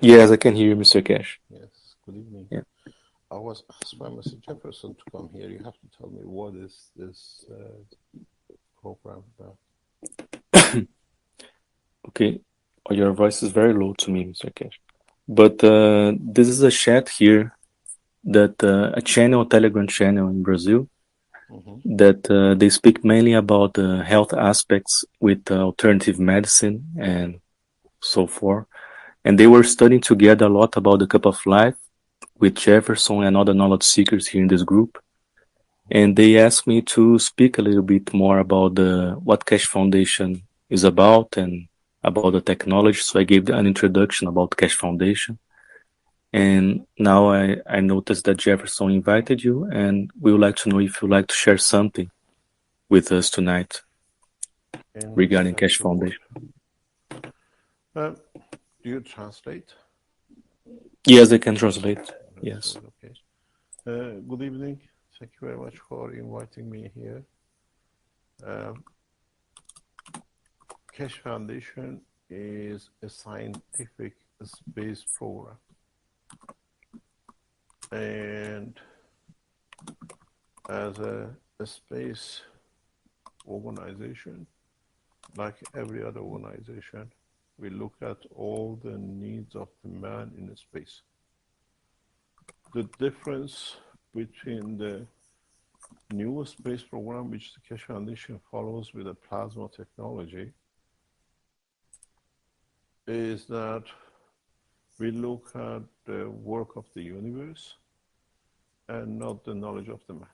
Yes, I can hear you, Mr. Keshe. Yes, good evening. Yeah. I was asked by Mr. Jefferson to come here. You have to tell me what is this program about. Okay. Oh, your voice is very low to me, Mr. Keshe. But this is a chat here that a channel, a Telegram channel in Brazil Mm-hmm. that they speak mainly about the health aspects with alternative medicine and so forth. And they were studying together a lot about the cup of life with Jefferson and other knowledge seekers here in this group. And they asked me to speak a little bit more about what Keshe Foundation is about and about the technology. So I gave an introduction about Keshe Foundation. And now I noticed that Jefferson invited you, and we would like to know if you'd like to share something with us tonight regarding Instead Keshe to what? Foundation. Do you translate? Yes, I can translate. Yes. Okay. Good evening. Thank you very much for inviting me here. Keshe Foundation is a scientific space program. And as a space organization, like every other organization, we look at all the needs of the man in space. The difference between the new space program, which the Keshe Foundation follows with the plasma technology, is that we look at the work of the universe and not the knowledge of the man.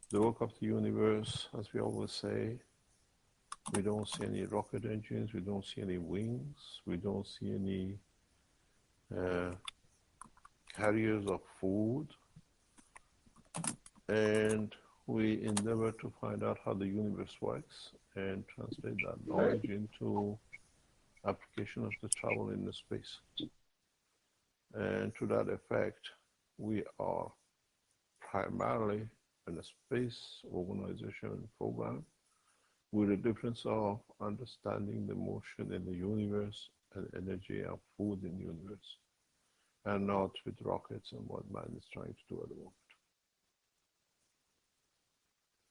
The work of the universe, as we always say, we don't see any rocket engines, we don't see any wings, we don't see any carriers of food, and we endeavor to find out how the universe works and translate that knowledge into application of the travel in the space. And to that effect, we are primarily in a space organization program with a difference of understanding the motion in the universe and energy and food in the universe, and not with rockets and what man is trying to do at the moment.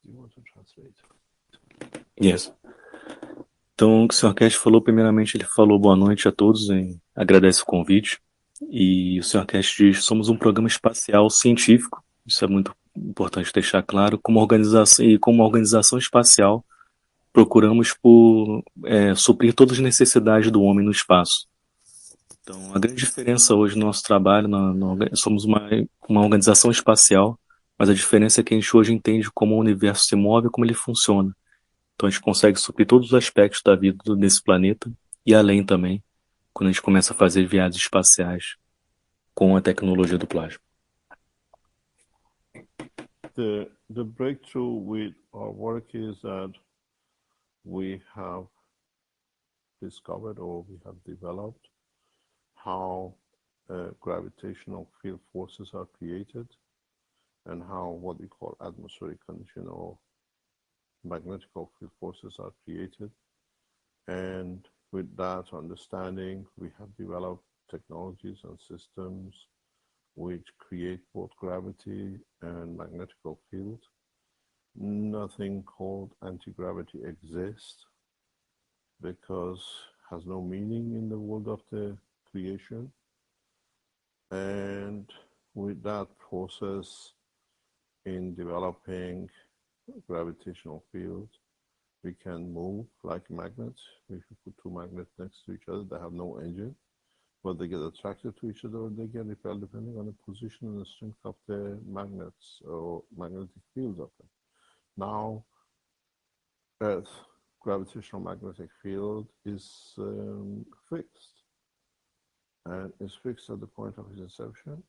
Do you want to translate? Yes. Então, o que o Sr. Keshe falou, primeiramente, ele falou boa noite a todos, agradece o convite. E o Sr. Keshe diz: somos um programa espacial científico, isso é muito importante deixar claro, como organização espacial, procuramos por suprir todas as necessidades do homem no espaço. Então, a grande diferença hoje no nosso trabalho, somos uma organização espacial, mas a diferença é que a gente hoje entende como o universo se move e como ele funciona. Então a gente consegue suprir todos os aspectos da vida desse planeta e além também, quando a gente começa a fazer viagens espaciais com a tecnologia do plasma. The breakthrough with our work is that we have discovered or we have developed how gravitational field forces are created and how what we call atmospheric condition or magnetic field forces are created. And with that understanding, we have developed technologies and systems which create both gravity and magnetic field. Nothing called anti-gravity exists because it has no meaning in the world of the creation. And with that process in developing gravitational field, we can move like magnets. If you put two magnets next to each other, they have no engine, but they get attracted to each other or they get repelled depending on the position and the strength of the magnets or magnetic fields of them. Now, Earth gravitational magnetic field is fixed, and is fixed at the point of its inception,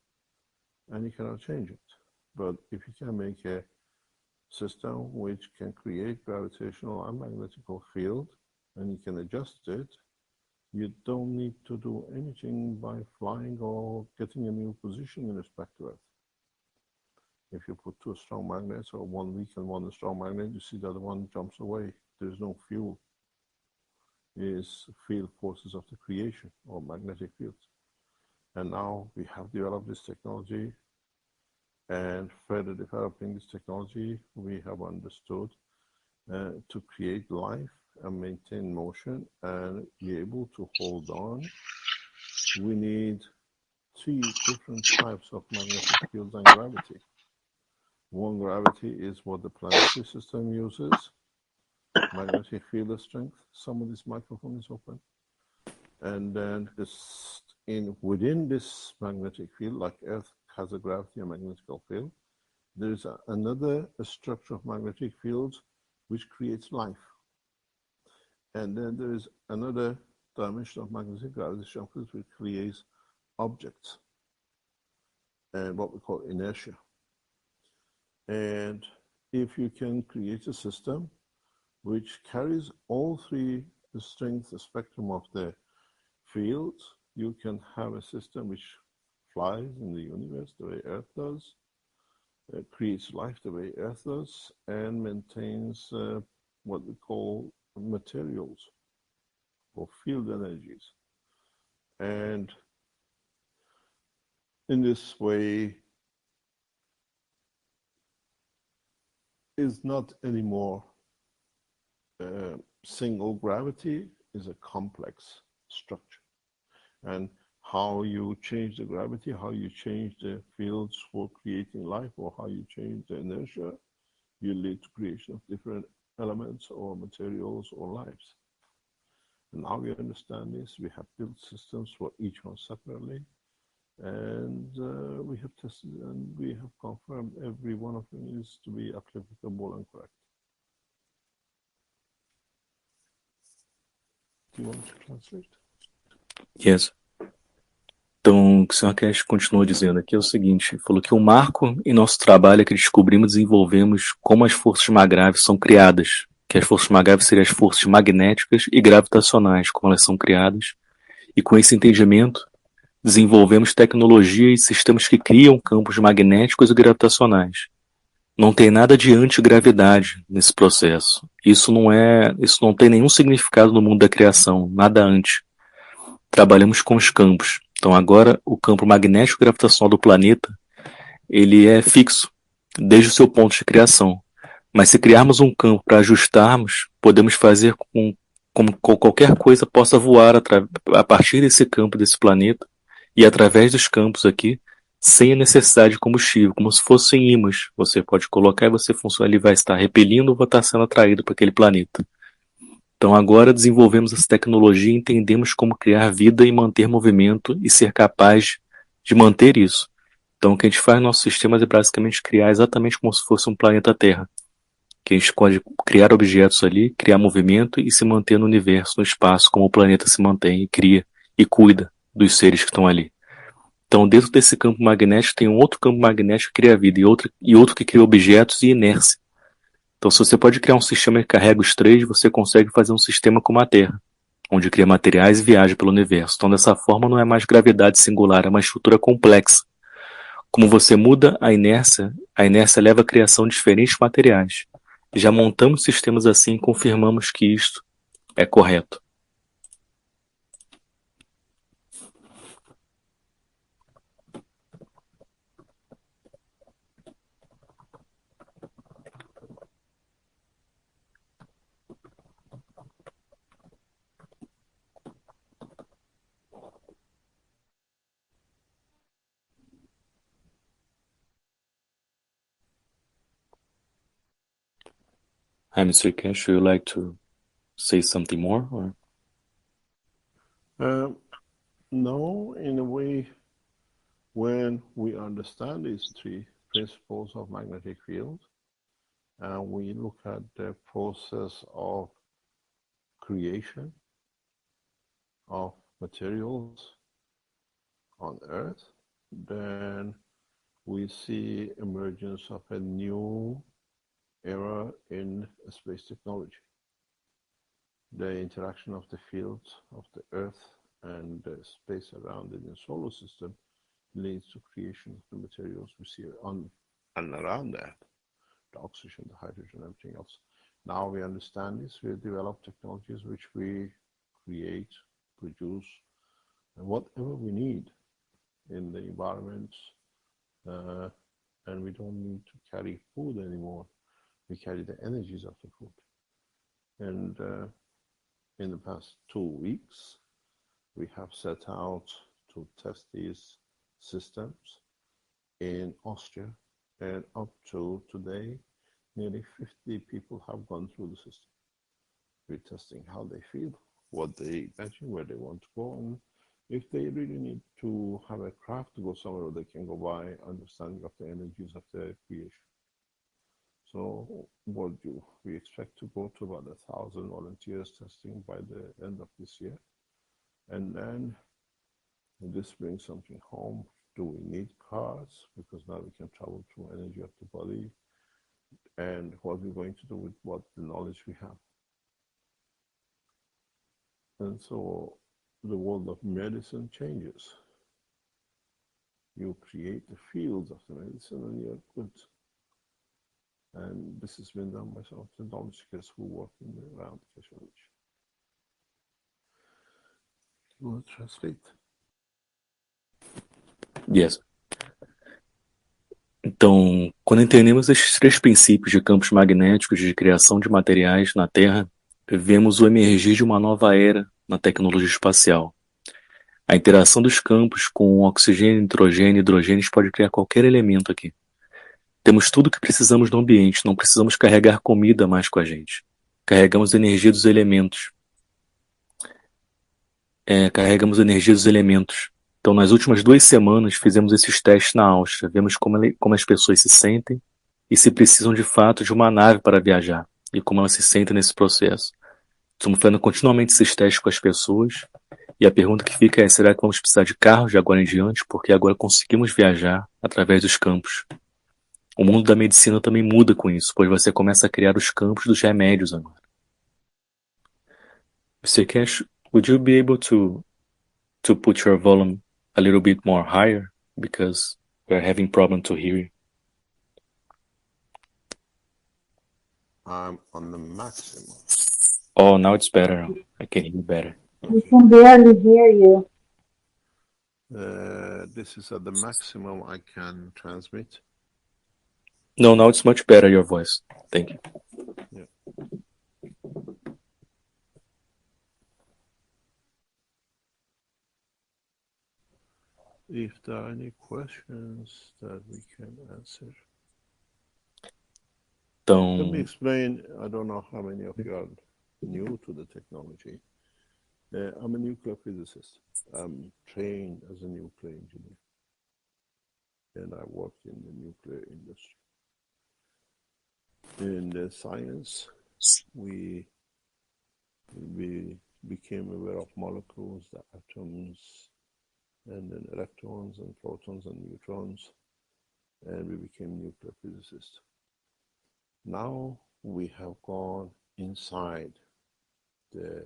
and you cannot change it. But if you can make a system which can create gravitational and magnetic field, and you can adjust it, you don't need to do anything by flying or getting a new position in respect to Earth. If you put two strong magnets, or one weak and one strong magnet, you see the other one jumps away. There's no fuel. is field forces of the creation, or magnetic fields. And now we have developed this technology, and further developing this technology, we have understood to create life and maintain motion and be able to hold on, we need 3 different types of magnetic fields and gravity. One gravity is what the planetary system uses, magnetic field strength. Some of this microphone is open. And then within this magnetic field, like Earth has a gravity and magnetic field, there is another structure of magnetic fields which creates life. And then there is another dimension of magnetic gravitational fields which creates objects and what we call inertia. And if you can create a system which carries all 3 the strength, the spectrum of the fields, you can have a system which flies in the universe the way Earth does, creates life the way Earth does, and maintains what we call materials or field energies. And in this way, is not anymore single gravity, is a complex structure. And how you change the gravity, how you change the fields for creating life, or how you change the inertia, you lead to creation of different elements or materials or lives. And now we understand this. We have built systems for each one separately, and we have tested and we have confirmed every one of them is to be applicable and correct. Do you want to translate? Yes. Então, o que o Sr. Keshe continuou dizendo aqui é o seguinte, falou que o marco em nosso trabalho é que descobrimos e desenvolvemos como as forças magnéticas são criadas, que as forças magnéticas seriam as forças magnéticas e gravitacionais, como elas são criadas, e com esse entendimento desenvolvemos tecnologia e sistemas que criam campos magnéticos e gravitacionais. Não tem nada de antigravidade nesse processo. Isso não tem nenhum significado no mundo da criação, nada anti. Trabalhamos com os campos. Então agora o campo magnético gravitacional do planeta, ele é fixo, desde o seu ponto de criação. Mas se criarmos um campo para ajustarmos, podemos fazer com qualquer coisa possa voar a partir desse campo, desse planeta, e através dos campos aqui, sem a necessidade de combustível, como se fossem ímãs. Você pode colocar e você funciona, ele vai estar repelindo ou vai estar sendo atraído para aquele planeta. Então agora desenvolvemos essa tecnologia e entendemos como criar vida e manter movimento e ser capaz de manter isso. Então o que a gente faz no nosso sistema é basicamente criar exatamente como se fosse um planeta Terra. Que a gente pode criar objetos ali, criar movimento e se manter no universo, no espaço, como o planeta se mantém e cria e cuida dos seres que estão ali. Então dentro desse campo magnético tem um outro campo magnético que cria vida e outro que cria objetos e inércia. Então, se você pode criar um sistema que carrega os 3, você consegue fazer um sistema como a Terra, onde cria materiais e viaja pelo universo. Então, dessa forma, não é mais gravidade singular, é uma estrutura complexa. Como você muda a inércia leva à criação de diferentes materiais. Já montamos sistemas assim e confirmamos que isto é correto. Hi, Mr. Keshe, would you like to say something more? Or? No, in a way, when we understand these 3 principles of magnetic field, and we look at the process of creation of materials on Earth, then we see emergence of a new era in space technology. The interaction of the fields of the Earth and the space around it in the solar system leads to creation of the materials we see on and around the Earth, the oxygen, the hydrogen, everything else. Now we understand this, we develop technologies which we create, produce, whatever we need in the environment, and we don't need to carry food anymore. We carry the energies of the food. And in the past 2 weeks, we have set out to test these systems in Austria, and up to today, nearly 50 people have gone through the system. We're testing how they feel, what they imagine, where they want to go, and if they really need to have a craft to go somewhere, they can go by understanding of the energies of their creation. So we expect to go to about 1,000 volunteers testing by the end of this year. And then this brings something home. Do we need cars? Because now we can travel through energy of the body. And what we're going to do with what the knowledge we have. And so the world of medicine changes. You create the fields of the medicine and you're good. And this has been done by some of the knowledge seekers who work around the Keshe region. You will translate. Yes. Então, quando entendemos estes 3 princípios de campos magnéticos de criação de materiais na Terra, vemos o emergir de uma nova era na tecnologia espacial. A interação dos campos com oxigênio, nitrogênio e hidrogênio pode criar qualquer elemento aqui. Temos tudo o que precisamos no ambiente, não precisamos carregar comida mais com a gente. Carregamos a energia dos elementos. Então, nas últimas 2 semanas, fizemos esses testes na Áustria. Vemos como as pessoas se sentem e se precisam de fato de uma nave para viajar e como elas se sentem nesse processo. Estamos fazendo continuamente esses testes com as pessoas e a pergunta que fica é: será que vamos precisar de carros de agora em diante? Porque agora conseguimos viajar através dos campos. O mundo da medicina também muda com isso, pois você começa a criar os campos dos remédios agora. Mr. Keshe, would you be able to put your volume a little bit more higher? Because we're having problem to hear you. I'm on the maximum. Oh, now it's better. I can hear better. We can barely hear you. This is at the maximum I can transmit. No, now it's much better, your voice. Thank you. Yeah. If there are any questions that we can answer. Então, Let me explain. I don't know how many of you are new to the technology. I'm a nuclear physicist. I'm trained as a nuclear engineer. And I worked in the nuclear industry. In the science, we became aware of molecules, the atoms, and then electrons and protons and neutrons, and we became nuclear physicists. Now we have gone inside the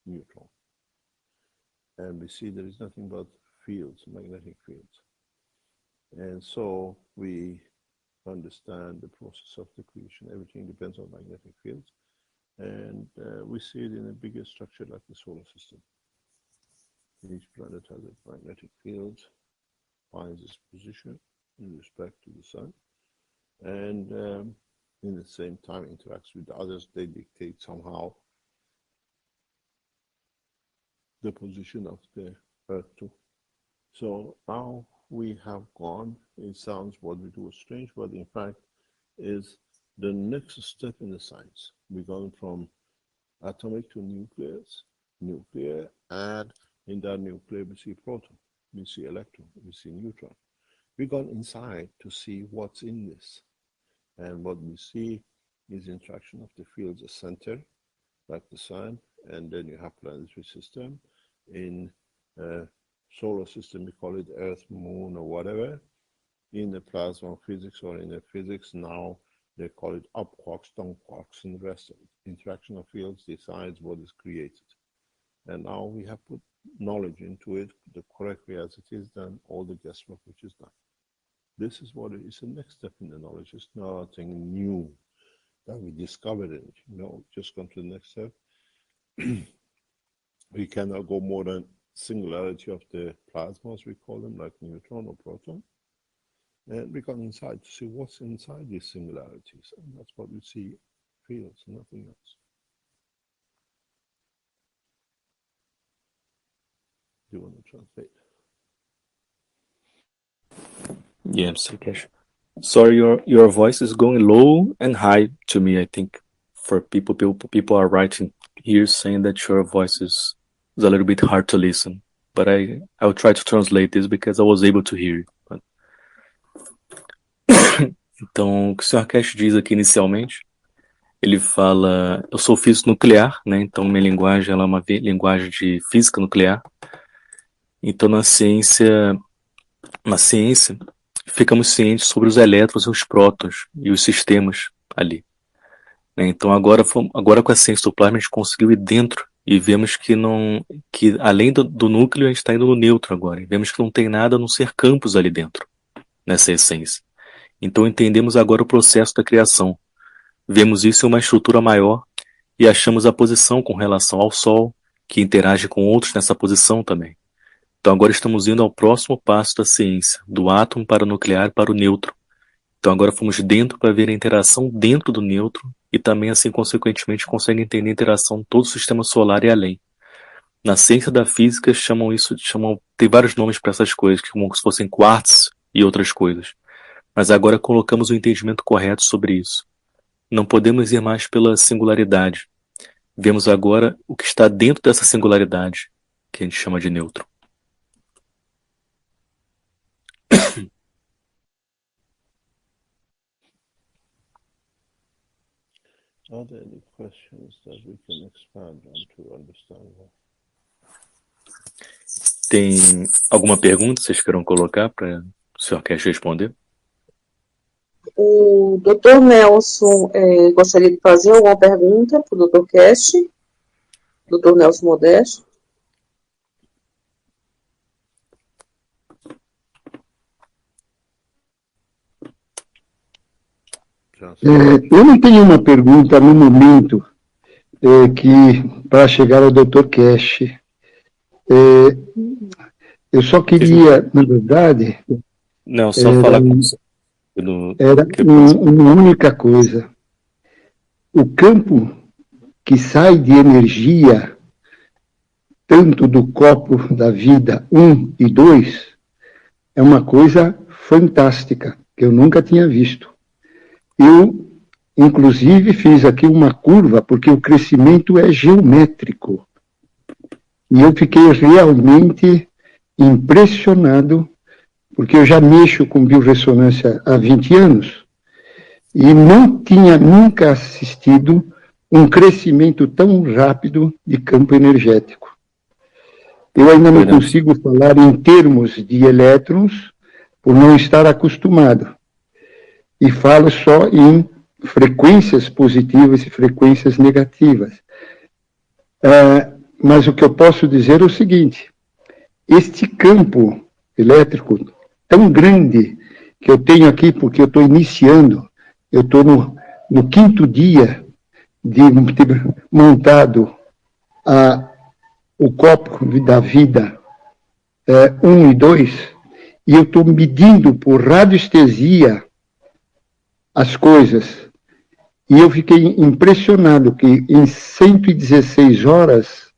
neutron, and we see there is nothing but fields, magnetic fields. And so we understand the process of the creation. Everything depends on magnetic fields. And we see it in a bigger structure like the solar system. Each planet has a magnetic field, finds its position in respect to the sun, and in the same time interacts with others. They dictate somehow the position of the Earth too. So now we have gone, it sounds what we do is strange, but in fact is the next step in the science. We've gone from atomic to nuclear, and in that nuclear we see proton, we see electron, we see neutron. We've gone inside to see what's in this. And what we see is interaction of the fields, a center, like the sun, and then you have planetary system. In solar system, we call it Earth, Moon, or whatever. In the plasma physics or in the physics now, they call it up quarks, down quarks, and the rest of it. Interaction of fields decides what is created. And now we have put knowledge into it, the correct way as it is done, all the guesswork which is done. This is what it is the next step in the knowledge. It's nothing new that we discovered it. Just come to the next step. we cannot go more than singularity of the plasma, as we call them, like neutron or proton. And we got inside to see what's inside these singularities. And that's what we see, fields, nothing else. Do you want to translate? Yeah, Mr. Keshe. Sorry, your voice is going low and high to me. I think for people are writing here saying that your voice is a little bit hard to listen. But I'll try to translate this because I was able to hear you. But... Então, o que o Sr. Keshe diz aqui inicialmente, ele fala, eu sou físico nuclear, né? Então minha linguagem ela é uma linguagem de física nuclear. Então na ciência ficamos cientes sobre os elétrons e os prótons e os sistemas ali. Né? Então agora com a ciência do plasma a gente conseguiu ir dentro e vemos que além do núcleo a gente está indo no neutro agora. E vemos que não tem nada a não ser campos ali dentro, nessa essência. Então entendemos agora o processo da criação. Vemos isso em uma estrutura maior e achamos a posição com relação ao Sol, que interage com outros nessa posição também. Então agora estamos indo ao próximo passo da ciência, do átomo para o nuclear para o nêutron. Então agora fomos dentro para ver a interação dentro do nêutron e também assim consequentemente consegue entender a interação de todo o sistema solar e além. Na ciência da física tem vários nomes para essas coisas, como se fossem quarks e outras coisas. Mas agora colocamos o entendimento correto sobre isso. Não podemos ir mais pela singularidade. Vemos agora o que está dentro dessa singularidade, que a gente chama de nêutron. Are there any questions that we can expand on to understand that? Tem alguma pergunta que vocês queiram colocar para o Sr. Keshe responder? O Dr. Nelson gostaria de fazer alguma pergunta para o Dr. Keshe? Dr. Nelson Modesto. Eu não tenho uma pergunta no momento para chegar ao Dr. Keshe. Eu só queria, na verdade... Não, só falar com você. Era uma única coisa. O campo que sai de energia, tanto do copo da vida 1 e 2, é uma coisa fantástica, que eu nunca tinha visto. Eu, inclusive, fiz aqui uma curva, porque o crescimento é geométrico. E eu fiquei realmente impressionado, porque eu já mexo com biorressonância há 20 anos, e não tinha nunca assistido um crescimento tão rápido de campo energético. Eu ainda não consigo falar em termos de elétrons, por não estar acostumado. E falo só em frequências positivas e frequências negativas. Mas o que eu posso dizer é o seguinte: este campo elétrico tão grande que eu tenho aqui, porque eu estou iniciando, eu estou no 5º dia de ter montado o copo da vida 1 e 2, e eu estou medindo por radiestesia as coisas, e eu fiquei impressionado que em 116 horas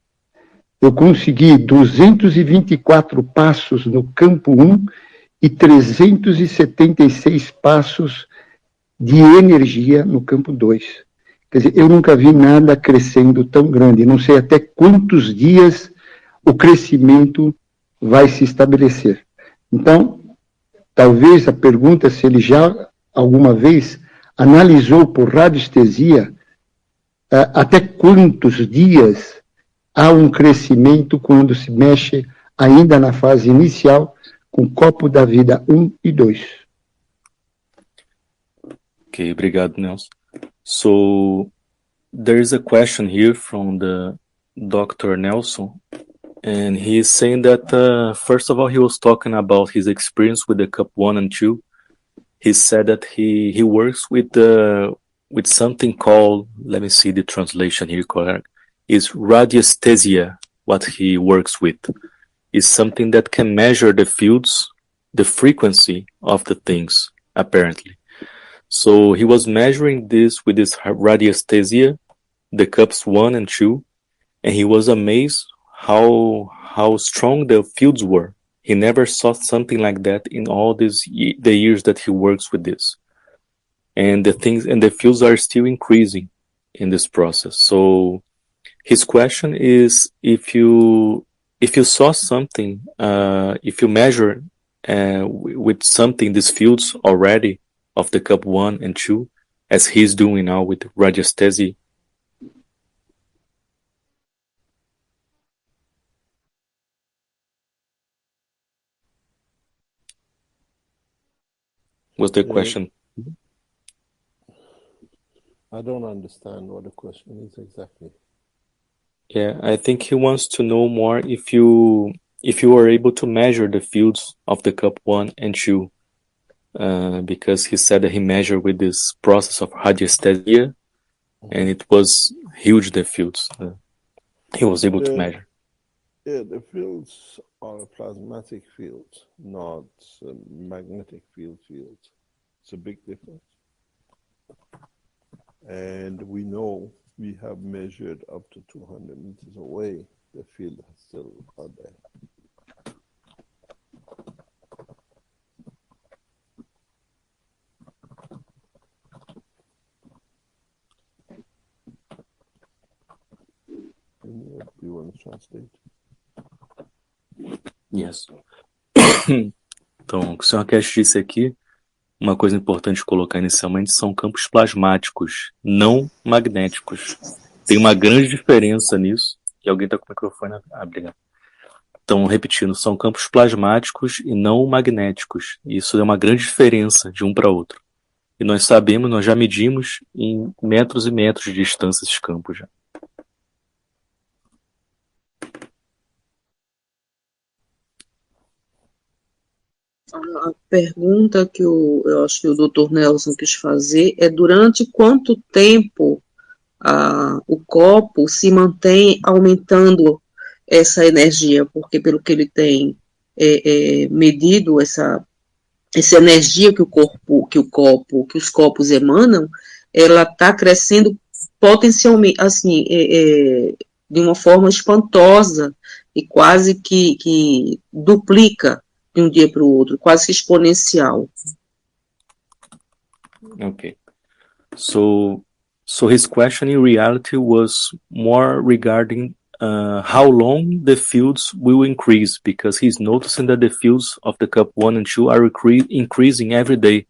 eu consegui 224 passos no campo 1 e 376 passos de energia no campo 2. Quer dizer, eu nunca vi nada crescendo tão grande, não sei até quantos dias o crescimento vai se estabelecer. Então, talvez a pergunta se ele já alguma vez analisou por radiestesia até quantos dias há um crescimento quando se mexe ainda na fase inicial com copo da vida 1 e 2. Ok, obrigado, Nelson. So, there is a question here from the Dr. Nelson, and he is saying that, first of all, he was talking about his experience with the cup 1 and 2. He said that he works with something called, let me see the translation here correct, is radiesthesia, what he works with. Is something that can measure the fields, the frequency of the things, apparently. So he was measuring this with his radiesthesia, the cups 1 and 2, and he was amazed how strong the fields were. He never saw something like that in all the years that he works with this. And the fields are still increasing in this process. So his question is, if you saw something, if you measure with something these fields already of the cup 1 and 2, as he's doing now with radiesthesia. Was the question? I don't understand what the question is exactly. Yeah, I think he wants to know more if you are able to measure the fields of the cup 1 and 2, because he said that he measured with this process of radiesthesia, and it was huge, the fields. He was able to measure. Yeah, the fields are plasmatic fields, not magnetic fields. It's a big difference. And we know we have measured up to 200 meters away, the field still are there. Do you want to translate? Yes. Então, o que o Sr. Keshe disse aqui, uma coisa importante colocar inicialmente, são campos plasmáticos, não magnéticos. Tem uma grande diferença nisso. E alguém está com o microfone aberto. Então, repetindo, são campos plasmáticos e não magnéticos. Isso é uma grande diferença de um para outro. E nós sabemos, nós já medimos em metros e metros de distância esses campos já. A pergunta que eu acho que o Dr. Nelson quis fazer é durante quanto tempo o copo se mantém aumentando essa energia, porque pelo que ele tem medido, essa energia que os copos emanam, ela está crescendo potencialmente, assim, de uma forma espantosa e quase que duplica de um dia para o outro, quase que exponencial. Okay. So his question in reality was more regarding how long the fields will increase, because he's noticing that the fields of the cup 1 and 2 are increasing every day.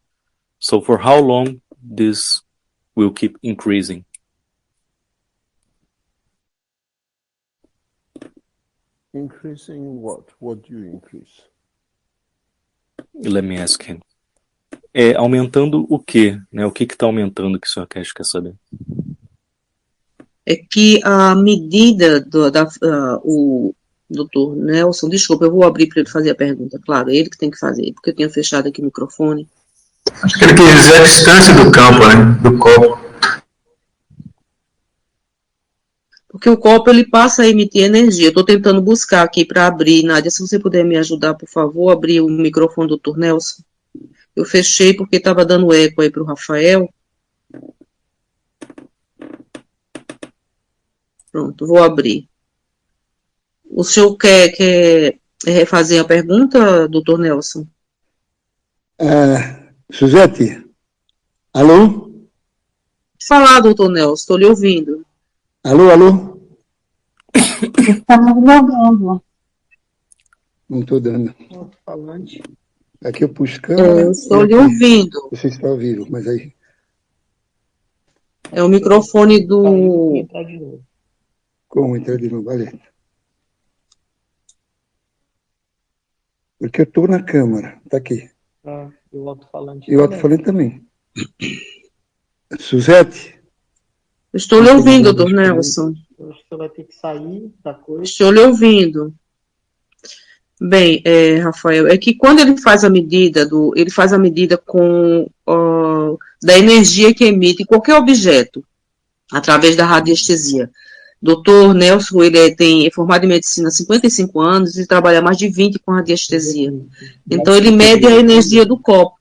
So for how long this will keep increasing? Increasing what? What do you increase? Let me ask him. Aumentando o quê? Né? O que está aumentando que o Sr. Keshe quer saber? É que a medida o doutor Nelson, desculpa, eu vou abrir para ele fazer a pergunta, claro, é ele que tem que fazer, porque eu tinha fechado aqui o microfone. Acho que ele quis dizer a distância do campo, né? Do copo. Porque o copo, ele passa a emitir energia. Eu estou tentando buscar aqui para abrir. Nádia, se você puder me ajudar, por favor, abrir o microfone do Dr. Nelson. Eu fechei porque estava dando eco aí para o Rafael. Pronto, vou abrir. O senhor quer refazer a pergunta, Dr. Nelson? Suzete, alô? Falar, Dr. Nelson, estou lhe ouvindo. Alô? Estamos ouvindo. Não estou dando. Falante. Aqui eu pus câmera. Eu estou lhe ouvindo. Vocês estão ouvindo, mas aí... É o microfone do... Como entrar de novo? Vale. Porque eu estou na câmera. Está aqui. E o alto-falante. E o alto-falante também. Suzete? Estou lhe ouvindo, Dr. Nelson. Eu acho que você vai ter que sair da coisa. Estou lhe ouvindo. Bem, Rafael, é que quando ele faz a medida da energia que emite qualquer objeto através da radiestesia. Dr. Nelson, é formado em medicina há 55 anos e trabalha há mais de 20 com radiestesia. Então, ele mede a energia do copo.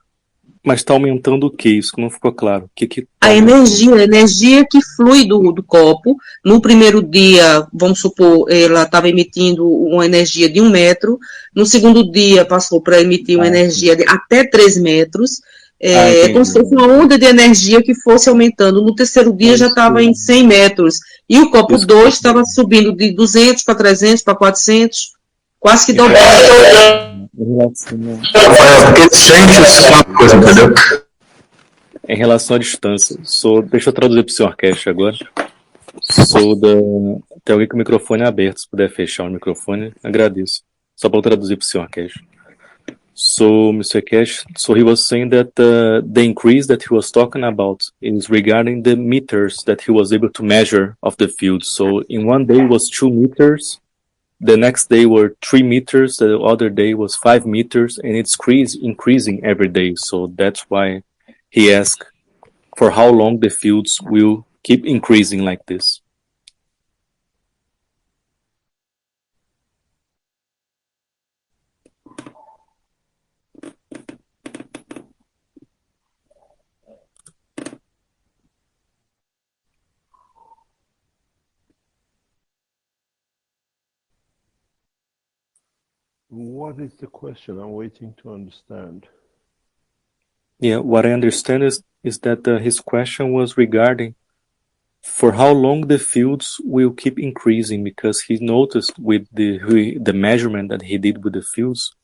Mas está aumentando o que? Isso que não ficou claro. O que tá A energia que flui do copo. No primeiro dia, vamos supor, ela estava emitindo uma energia de 1 metro. No segundo dia, passou para emitir uma energia de até 3 metros. É como se fosse uma onda de energia que fosse aumentando. No terceiro dia, já estava em 100 metros. E o copo 2 estava subindo de 200 para 300 para 400, quase que dobrando. Porque sente essa coisa, entendeu? Em relação à distância, deixa eu traduzir para o Sr. Keshe agora. Tem alguém com o microfone aberto, se puder fechar o microfone, agradeço. Só para eu traduzir para o Sr. Keshe. So, Mr. Keshe, he was saying that the increase that he was talking about is regarding the meters that he was able to measure of the field. So, in one day was 2 meters, the next day were 3 meters, the other day was 5 meters, and it's increasing every day. So, that's why he asked for how long the fields will keep increasing like this. What is the question? I'm waiting to understand. Yeah, what I understand is that his question was regarding for how long the fields will keep increasing, because he noticed with the measurement that he did with the fields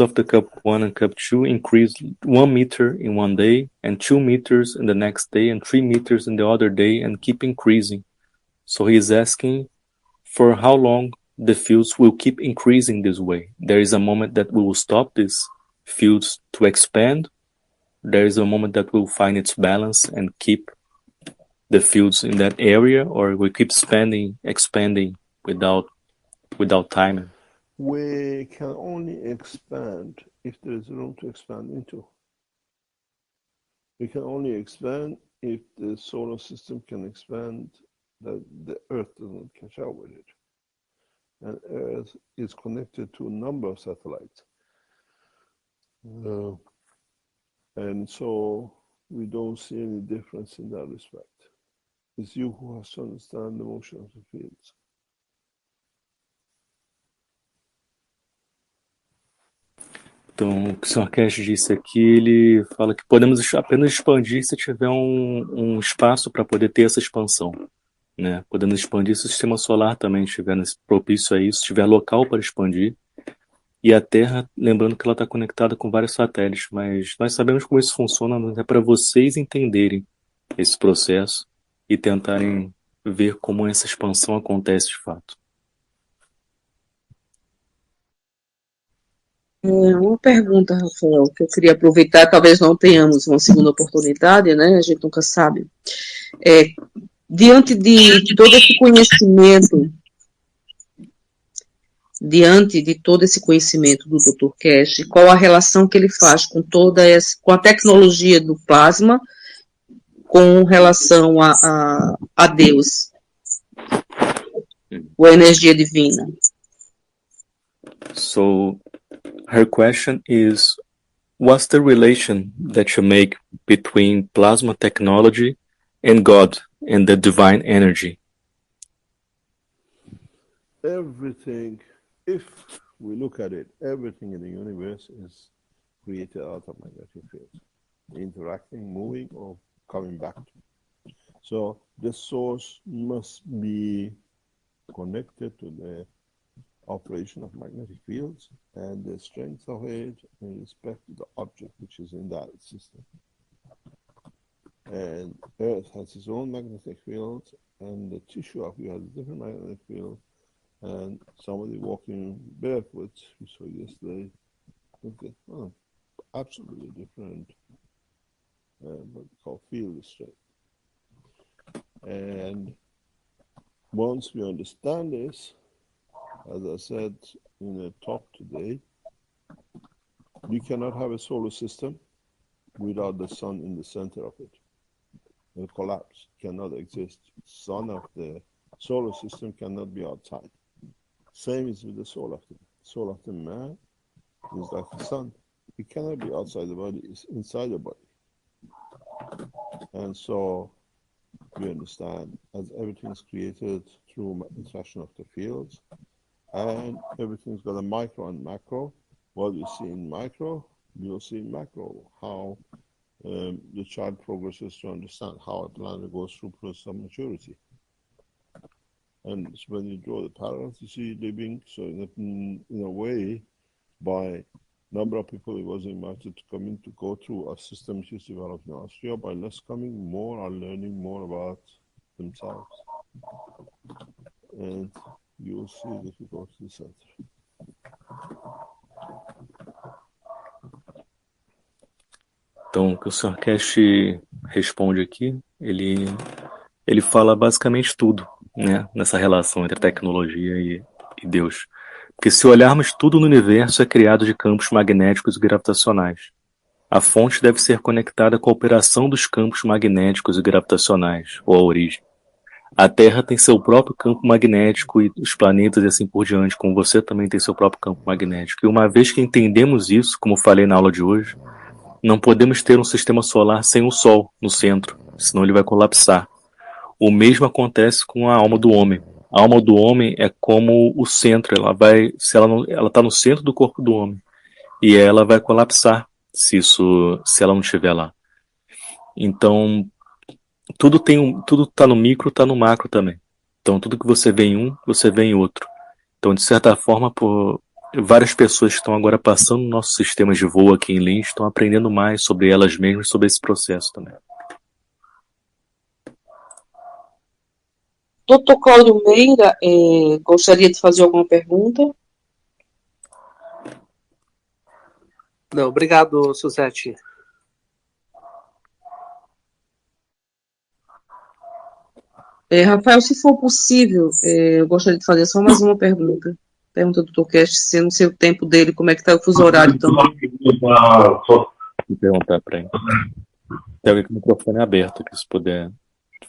of the cup 1 and cup 2 increased 1 meter in one day, and 2 meters in the next day, and 3 meters in the other day, and keep increasing. So he's asking for how long the fields will keep increasing this way. There is a moment that we will stop these fields to expand. There is a moment that we'll find its balance and keep the fields in that area, or we keep expanding without timing. We can only expand if there is room to expand into. We can only expand if the solar system can expand, that the Earth doesn't catch up with it. And Earth is connected to a number of satellites. And so we don't see any difference in that respect. It's you who has to understand the motion of the fields. Então, o que o Sr. Keshe disse aqui, ele fala que podemos apenas expandir se tiver um espaço para poder ter essa expansão, né? Podemos expandir se o sistema solar também estiver propício a isso, se tiver local para expandir. E a Terra, lembrando que ela está conectada com vários satélites, mas nós sabemos como isso funciona, mas é para vocês entenderem esse processo e tentarem ver como essa expansão acontece de fato. Uma pergunta, Rafael, que eu queria aproveitar, talvez não tenhamos uma segunda oportunidade, né? A gente nunca sabe. Diante de todo esse conhecimento, do Dr. Keshe, qual a relação que ele faz com com a tecnologia do plasma, com relação a Deus, ou a energia divina? So, her question is, what's the relation that you make between plasma technology and God and the divine energy? Everything, if we look at it, everything in the universe is created out of magnetic fields, interacting, moving, or coming back. So the source must be connected to the operation of magnetic fields and the strength of it in respect to the object which is in that system. And Earth has its own magnetic field, and the tissue of you has a different magnetic field. And somebody walking barefoot, we saw yesterday, look at absolutely different, what we call field strength. And once we understand this, as I said in a talk today, you cannot have a solar system without the sun in the center of it. It will collapse, cannot exist. Sun of the solar system cannot be outside. Same is with the soul of the man. Soul of the man is like the sun. It cannot be outside the body, it's inside the body. And so we understand as everything is created through interaction of the fields, and everything's got a micro and macro. What you see in micro, you'll see in macro. How the child progresses to understand how a planet goes through process of maturity. And so when you draw the parallels, you see living, so in a way, by number of people who was invited to come in to go through a system which is developed in Austria, by less coming, more are learning more about themselves. And you'll see it if you go to the center. Então, o que o Sr. Keshe responde aqui, ele fala basicamente tudo, né, nessa relação entre a tecnologia e Deus. Porque se olharmos, tudo no universo é criado de campos magnéticos e gravitacionais. A fonte deve ser conectada com a operação dos campos magnéticos e gravitacionais, ou a origem. A Terra tem seu próprio campo magnético e os planetas e assim por diante, como você também tem seu próprio campo magnético. E uma vez que entendemos isso, como falei na aula de hoje, não podemos ter um sistema solar sem o Sol no centro, senão ele vai colapsar. O mesmo acontece com a alma do homem. A alma do homem é como o centro, ela está no centro do corpo do homem e ela vai colapsar se ela não estiver lá. Então, tudo está no micro, está no macro também. Então, tudo que você vê em um, você vê em outro. Então, de certa forma, várias pessoas que estão agora passando no nosso sistema de voo aqui em Lins estão aprendendo mais sobre elas mesmas, sobre esse processo também. Dr. Cláudio Meira, gostaria de fazer alguma pergunta? Não, obrigado, Suzete. Rafael, se for possível, eu gostaria de fazer só mais uma pergunta. Pergunta do Dr. Keshe, se eu não sei o tempo dele, como é que está o fuso horário também. Vou perguntar para ele. Tem alguém com o microfone aberto aqui, se puder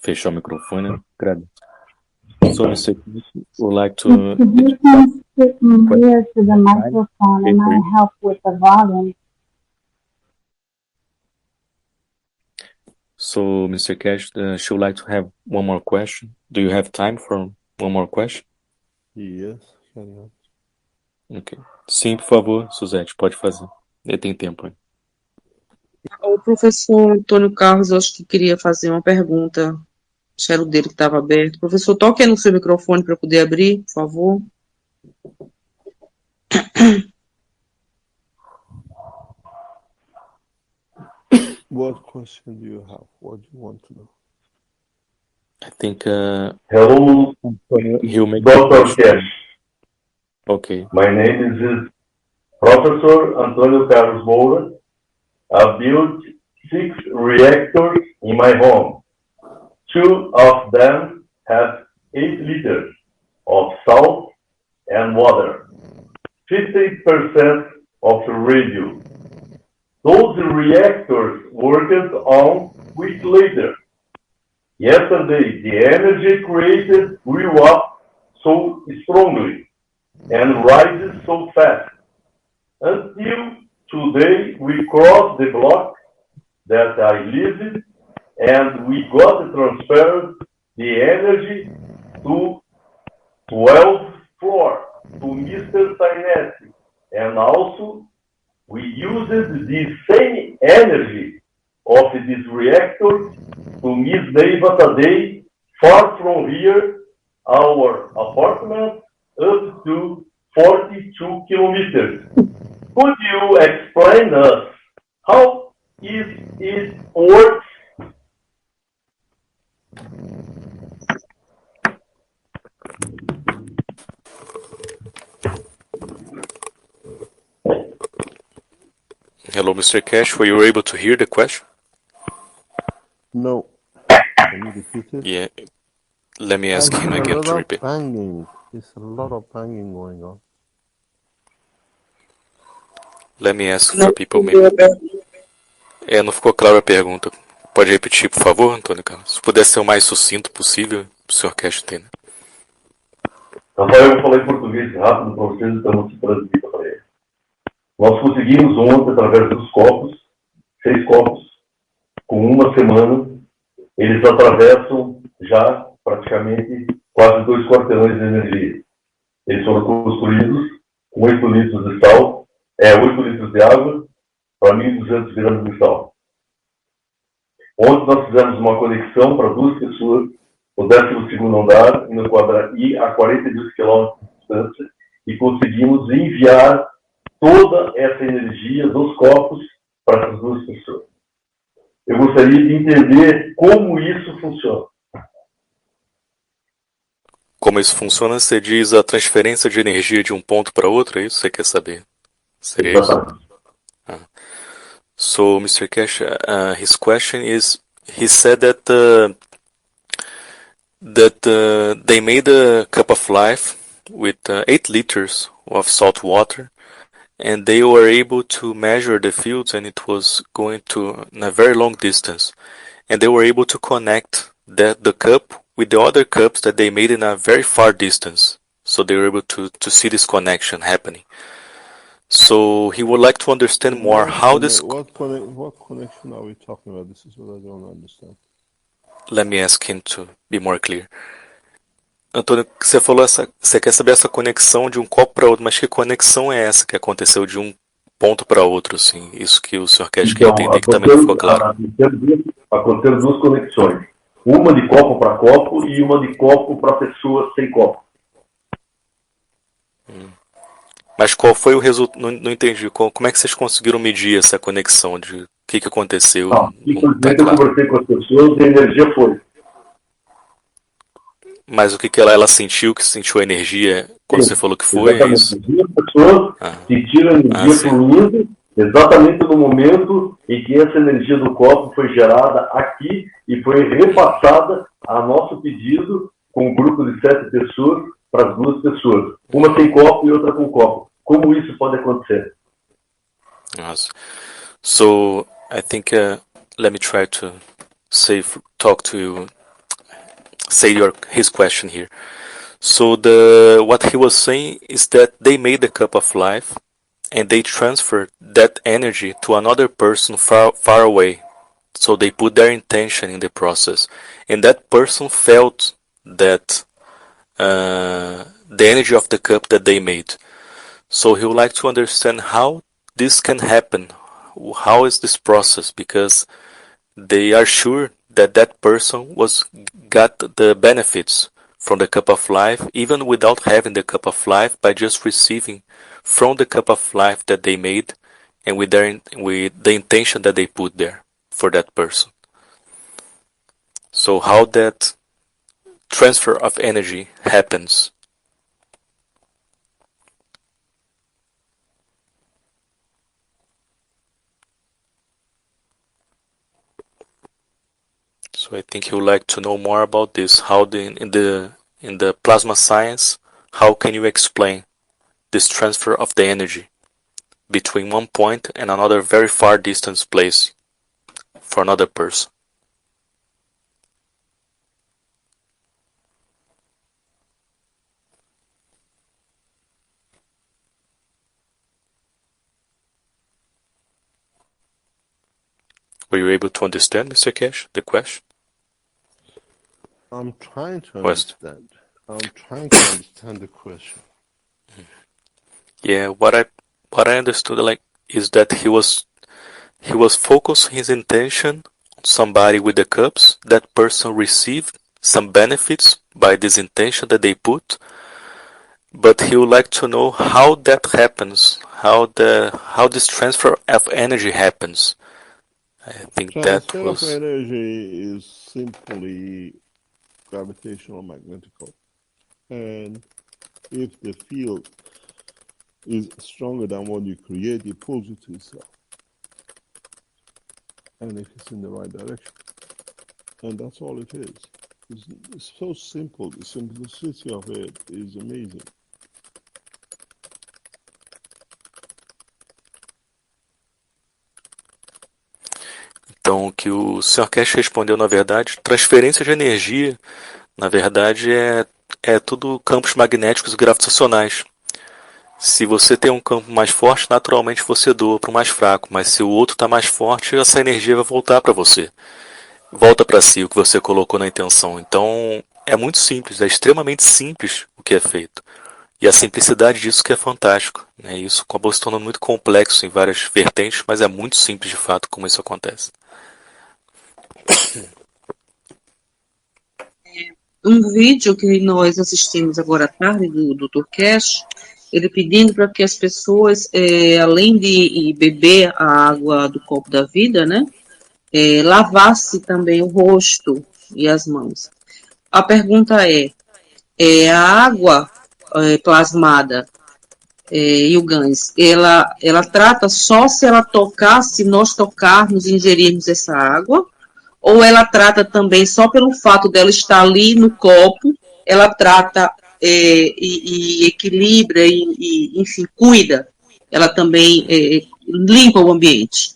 fechar o microfone, agradeço. So, Mr. Keshe would like to... Could you please put me near to the microphone and I help with the volume? So, Mr. Keshe, she would like to have one more question. Do you have time for one more question? Yes, carry on. Ok. Sim, por favor, Suzete, pode fazer. Ele tem tempo aí. O professor Antônio Carlos, eu acho que queria fazer uma pergunta. Acho que era o dele que estava aberto. Professor, toque no seu microfone para poder abrir, por favor. What question do you have? What do you want to know? I think Hello, he'll make Dr. Keshe. Okay. My name is Professor Antônio Carlos Moura. I built 6 reactors in my home. 2 of them have 8 liters of salt and water, 50% of radio. Those reactors worked on week later. Yesterday, the energy created grew up so strongly and rises so fast. Until today, we crossed the block that I live in, and we got transferred the energy to 12th floor to Mr. Sainetti, and also we used the same energy of this reactor to Miss Neiva today, far from here, our apartment up to 42 kilometers. Could you explain us how it works? Hello, Mr. Keshe. Were you able to hear the question? No. Can you repeat it? Yeah. Let me ask him again to repeat. Banging. There's a lot of banging going on. Let me ask for people maybe. Não ficou clara a pergunta. Pode repetir, por favor, Antônio Carlos? Se puder ser o mais sucinto possível, o Sr. Keshe tem, né? Rafael, eu vou falar em português rápido para vocês, então se transmita para eles. Nós conseguimos ontem, através dos copos, 6 copos, com uma semana, eles atravessam já praticamente quase 2 quarteirões de energia. Eles foram construídos com 8 litros de sal, 8 litros de água para 1.200 gramas de sal. Ontem nós fizemos uma conexão para 2 pessoas no 12º andar e a 42 km de distância e conseguimos enviar toda essa energia dos copos para essas 2 pessoas. Eu gostaria de entender como isso funciona. Como isso funciona, você diz a transferência de energia de um ponto para outro, é isso que você quer saber? Seria isso? So, Mr. Keshe, his question is, he said that they made a cup of life with 8 liters of salt water, and they were able to measure the fields, and it was going to in a very long distance, and they were able to connect the cup with the other cups that they made in a very far distance. So they were able to see this connection happening. So he would like to understand more how this... What connection are we talking about? This is what I don't understand. Let me ask him to be more clear. Antônio, você falou você quer saber essa conexão de um copo para outro, mas que conexão é essa que aconteceu de um ponto para outro, assim? Isso que o Sr. Keshe quer entender, que também não ficou claro. Aconteceram 2 conexões. Uma de copo para copo e uma de copo para pessoa sem copo. Mas qual foi o resultado? Não entendi. Como é que vocês conseguiram medir essa conexão? De o que aconteceu? Simplesmente eu conversei com as pessoas e a energia foi. Mas o que ela sentiu, que sentiu a energia quando você falou que foi? É isso? As pessoas sentiram a energia fluindo exatamente no momento em que essa energia do copo foi gerada aqui e foi repassada a nosso pedido com um grupo de 7 pessoas para as 2 pessoas. Uma sem copo e outra com copo. Como isso pode acontecer? So, I think, let me try to talk to you, say his question here. So what he was saying is that they made the cup of life and they transferred that energy to another person far away. So they put their intention in the process. And that person felt that the energy of the cup that they made. So he would like to understand how this can happen. How is this process? Because they are sure that that person got the benefits from the cup of life, even without having the cup of life, by just receiving from the cup of life that they made and with the intention that they put there for that person. So how that transfer of energy happens. So I think you would like to know more about this. How in the plasma science, how can you explain this transfer of the energy between one point and another very far distance place for another person? Were you able to understand, Mr. Keshe, the question? I'm trying to understand. The question. Yeah, what I understood is that he was focusing his intention on somebody with the cups. That person received some benefits by this intention that they put, but he would like to know how that happens, how this transfer of energy happens. I think transfer of energy is simply gravitational magnetical, and if the field is stronger than what you create, it pulls it to itself, and if it's in the right direction, and that's all it is. It's so simple. The simplicity of it is amazing. Então, o que o Sr. Keshe respondeu, na verdade, transferência de energia, na verdade, é tudo campos magnéticos gravitacionais. Se você tem um campo mais forte, naturalmente você doa para o mais fraco, mas se o outro está mais forte, essa energia vai voltar para você. Volta para si o que você colocou na intenção. Então, é muito simples, é extremamente simples o que é feito. E a simplicidade disso que é fantástico. Né? Isso acabou se tornando muito complexo em várias vertentes, mas é muito simples de fato como isso acontece. Um vídeo que nós assistimos agora à tarde do Dr. Keshe, ele pedindo para que as pessoas, além de beber a água do copo da vida, né, lavasse também o rosto e as mãos. A pergunta a água plasmada e o gans, ela trata só se ela tocar, se nós tocarmos e ingerirmos essa água, ou ela trata também só pelo fato dela estar ali no copo, ela trata e equilibra e, enfim, cuida. Ela também limpa o ambiente.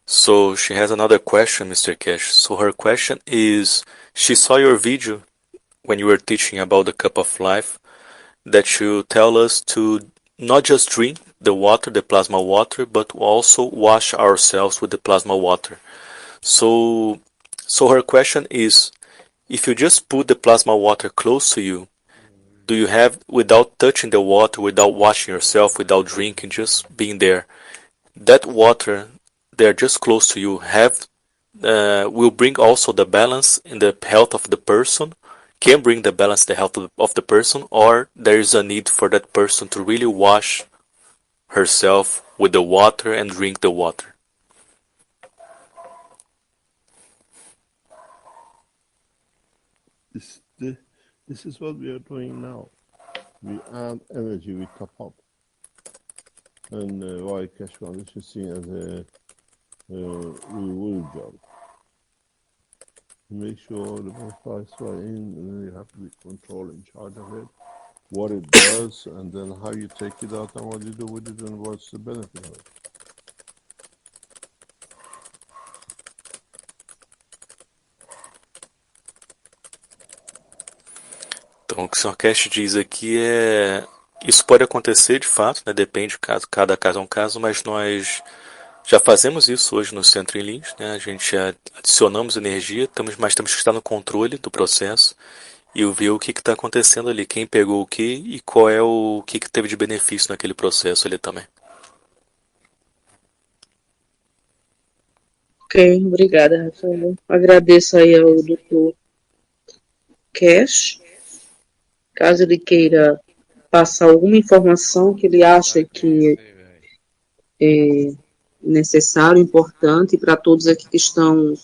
So she has another question, Mr. Keshe. So her question is, she saw your video when you were teaching about the cup of life, that you tell us to not just drink the water, the plasma water, but also wash ourselves with the plasma water. So her question is, if you just put the plasma water close to you, do you have, without touching the water, without washing yourself, without drinking, just being there, that water, they're just close to you, will bring also the balance in the health of the person, can bring the balance in the health of the person, or there is a need for that person to really wash herself with the water and drink the water? This is what we are doing now. We add energy, we top up. And why Keshe Foundation is seen as a reward job. Make sure the price right in, and then you have to be control in charge of it, what it does, and then how you take it out and what you do with it and what's the benefit of it. Então, o que o Sr. Keshe diz aqui é... Isso pode acontecer de fato, né? Depende, cada caso é um caso, mas nós já fazemos isso hoje no Centro em Lins, né? A gente já adicionamos energia, mas temos que estar no controle do processo e ver o que está acontecendo ali, quem pegou o que e qual é o que teve de benefício naquele processo ali também. Ok, obrigada, Rafael. Agradeço aí ao Dr. Keshe. Caso ele queira passar alguma informação que ele acha que é necessário, importante para todos aqui que estão,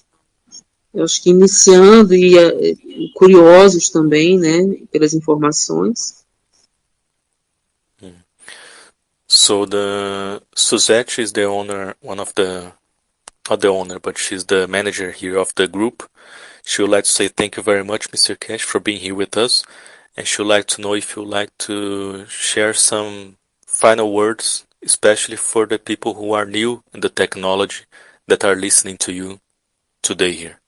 eu acho que iniciando e curiosos também, né, pelas informações. So the Suzette is the owner, not the owner, but she's the manager here of the group. She would like to say thank you very much, Mr. Keshe, for being here with us. And she would like to know if you would like to share some final words, especially for the people who are new in the technology that are listening to you today here.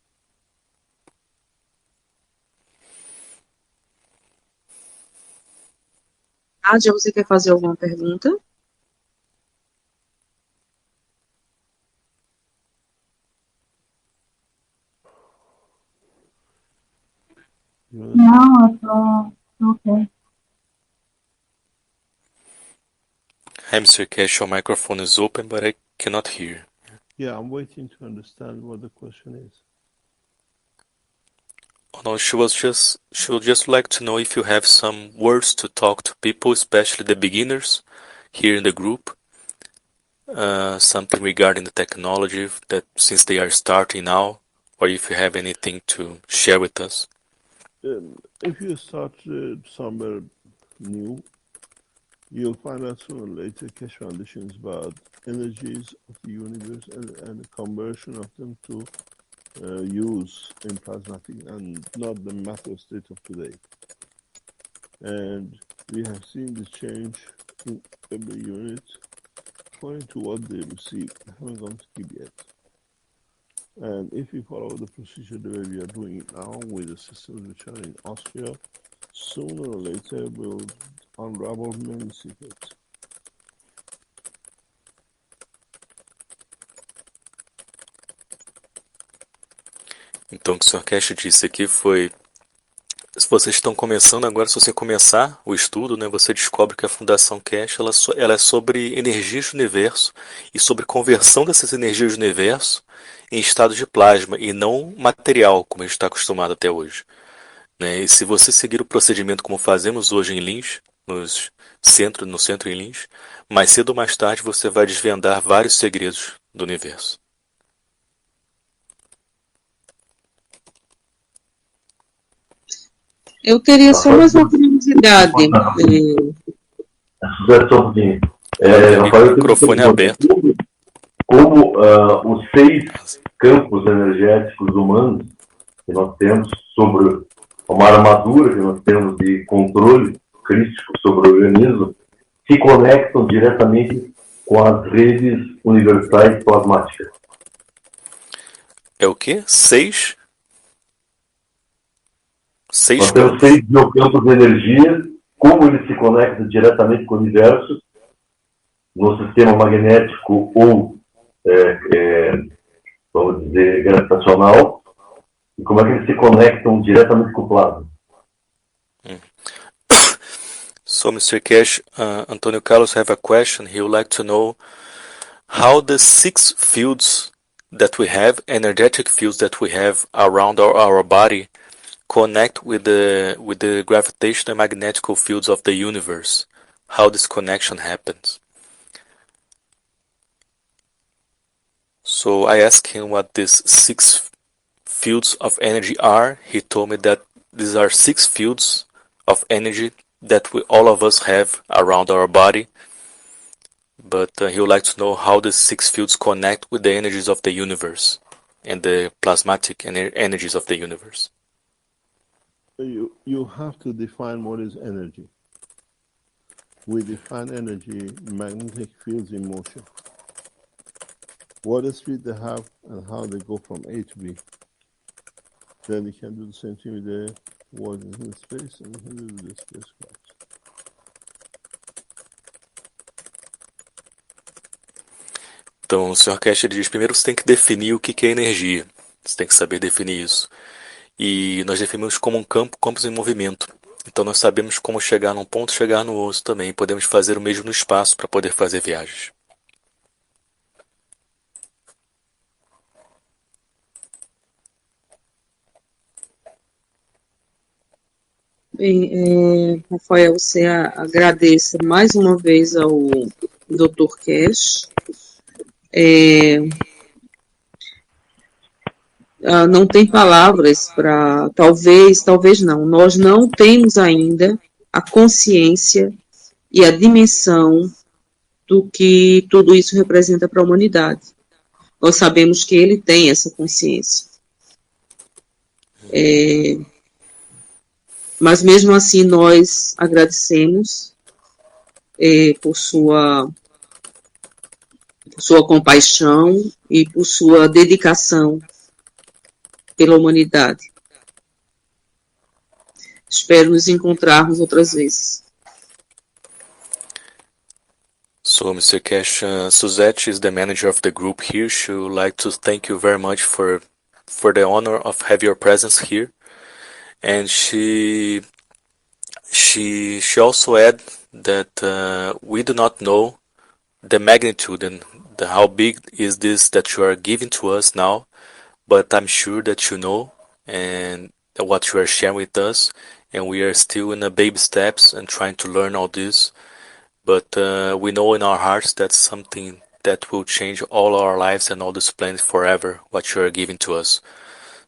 Nádia, você quer fazer alguma pergunta? No, it's okay. Hi, Mr. Keshe, your microphone is open, but I cannot hear. Yeah, I'm waiting to understand what the question is. Oh, no, she would just like to know if you have some words to talk to people, especially the beginners here in the group. Something regarding the technology that since they are starting now, or if you have anything to share with us. If you start somewhere new, you'll find out sooner or later Keshe Foundation is about energies of the universe and the conversion of them to use in plasmatic and not the matter state of today. And we have seen this change in every unit according to what they receive. I haven't gone to keep yet. And if we follow the procedure the way we are doing it now with the systems which are in Austria, sooner or later we'll unravel many secrets. Então, o que o Sr. Keshe disse aqui foi: se vocês estão começando agora, se você começar o estudo, né, você descobre que a Fundação Keshe ela é sobre energias do universo e sobre conversão dessas energias do universo em estado de plasma e não material, como a gente está acostumado até hoje. Né? E se você seguir o procedimento como fazemos hoje em Linz, no centro em Linz, mais cedo ou mais tarde você vai desvendar vários segredos do universo. Eu teria só mais uma curiosidade. Rafael, o microfone é aberto. Como os 6 campos energéticos humanos que nós temos sobre uma armadura que nós temos de controle crítico sobre o organismo se conectam diretamente com as redes universais plasmáticas. É o quê? 6? Nós temos 6 biocampos de energia, como eles se conectam diretamente com o universo, no sistema magnético ou, vamos dizer, gravitacional, e como é que eles se conectam diretamente com o plasma. So, Mr. Keshe, Antonio Carlos have a question. He would like to know how the 6 fields that we have, energetic fields that we have around our body, connect with the gravitational and magnetic fields of the universe. How this connection happens. So I asked him what these 6 fields of energy are. He told me that these are 6 fields of energy that all of us have around our body. But he would like to know how the 6 fields connect with the energies of the universe and the plasmatic energies of the universe. You have to define what is energy. We define energy, magnetic fields in motion. What speed they have and how they go from A to B. Then we can do the same thing with the world in space and we can do the spacecraft. Então, o Sr. Keshe diz, primeiro você tem que definir o que é energia. Você tem que saber definir isso. E nós definimos como um campos em movimento. Então nós sabemos como chegar num ponto, chegar no outro também. Podemos fazer o mesmo no espaço para poder fazer viagens. Bem, Rafael, você agradeço mais uma vez ao Dr. Keshe. Não tem palavras para, talvez não, nós não temos ainda a consciência e a dimensão do que tudo isso representa para a humanidade. Nós sabemos que ele tem essa consciência. Mas mesmo assim nós agradecemos por sua compaixão e por sua dedicação pela humanidade. Espero nos encontrarmos outras vezes. So, Mr. Keshe, Suzette is the manager of the group here. She would like to thank you very much for the honor of having your presence here. And she also added that we do not know the magnitude and how big is this that you are giving to us now, but I'm sure that you know and what you are sharing with us, and we are still in the baby steps and trying to learn all this, but we know in our hearts that's something that will change all our lives and all this planet forever, what you are giving to us.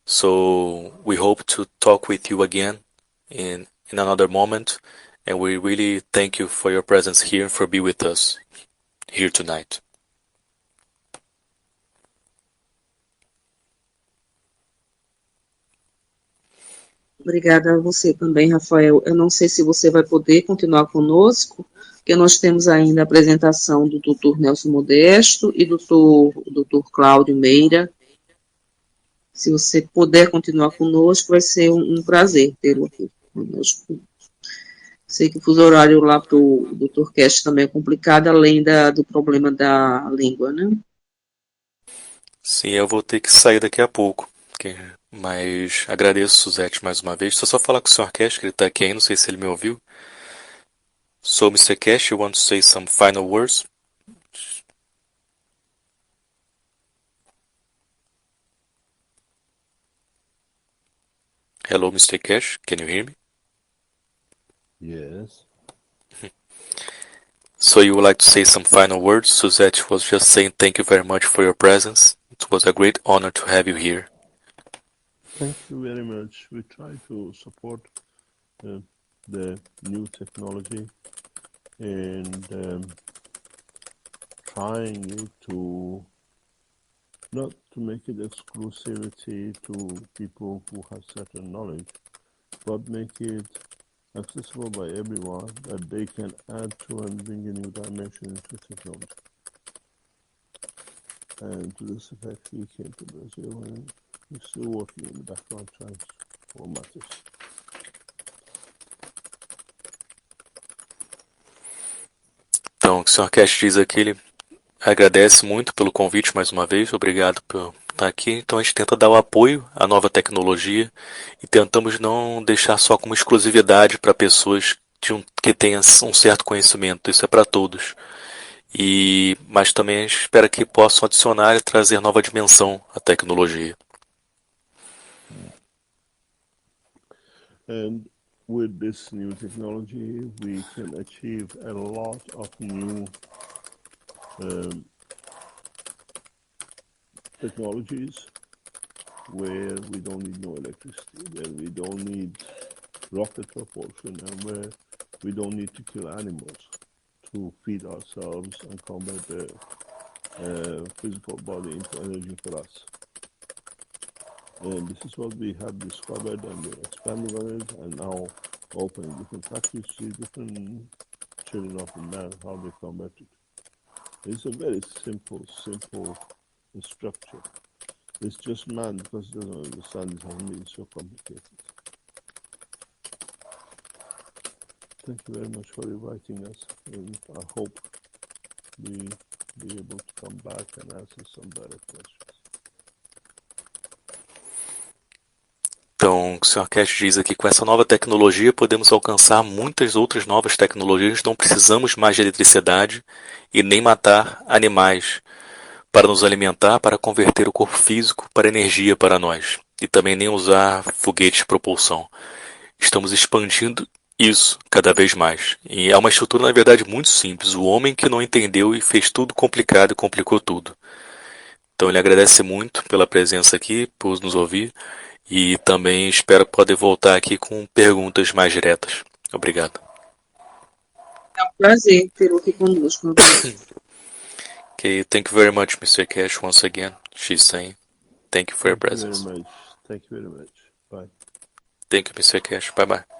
So we hope to talk with you again in another moment, and we really thank you for your presence here and for being with us here tonight. Obrigada a você também, Rafael. Eu não sei se você vai poder continuar conosco, porque nós temos ainda a apresentação do Dr. Nelson Modesto e do Dr. Cláudio Meira. Se você puder continuar conosco, vai ser um prazer tê-lo aqui conosco. Sei que o fuso horário lá para o Dr. Keshe também é complicado, além do problema da língua, né? Sim, eu vou ter que sair daqui a pouco. Mas agradeço, Suzete, mais uma vez. Só falar com o Sr. Keshe, que ele está aqui aí, não sei se ele me ouviu. So, Mr. Keshe, you want to say some final words? Hello, Mr. Keshe, can you hear me? Yes. So you would like to say some final words? Suzette was just saying thank you very much for your presence. It was a great honor to have you here. Thank you very much. We try to support the new technology and trying to not to make it exclusivity to people who have certain knowledge, but make it accessible by everyone, that they can add to and bring a new dimension into technology. And to this effect, we came to Brazil and we're still working in the background trying to format this. Então, o que o Sr. Keshe diz aqui, ele agradece muito pelo convite mais uma vez, obrigado por estar aqui. Então a gente tenta dar o apoio à nova tecnologia e tentamos não deixar só como exclusividade para pessoas que tenham um certo conhecimento, isso é para todos. Mas também a gente espera que possam adicionar e trazer nova dimensão à tecnologia. And with this new technology, we can achieve a lot of new technologies where we don't need no electricity, where we don't need rocket propulsion, and where we don't need to kill animals to feed ourselves and convert the physical body into energy for us. And this is what we have discovered, and we're expanding on it, and now opening different factories to see different children of the man, how they convert it. It's a very simple structure. It's just man, because he doesn't understand, it hasn't been so complicated. Thank you very much for inviting us, and I hope we be able to come back and answer some better questions. Então, o Sr. Keshe diz aqui, com essa nova tecnologia podemos alcançar muitas outras novas tecnologias, não precisamos mais de eletricidade e nem matar animais para nos alimentar, para converter o corpo físico para energia para nós, e também nem usar foguetes de propulsão. Estamos expandindo isso cada vez mais. E é uma estrutura, na verdade, muito simples. O homem que não entendeu e fez tudo complicado e complicou tudo. Então ele agradece muito pela presença aqui, por nos ouvir, e também espero poder voltar aqui com perguntas mais diretas. Obrigado. É um prazer tê-lo aqui conosco. Okay, thank you very much, Mr. Keshe, once again. She's saying, thank you for your presence. Thank you very much. Bye. Thank you, Mr. Keshe. Bye-bye.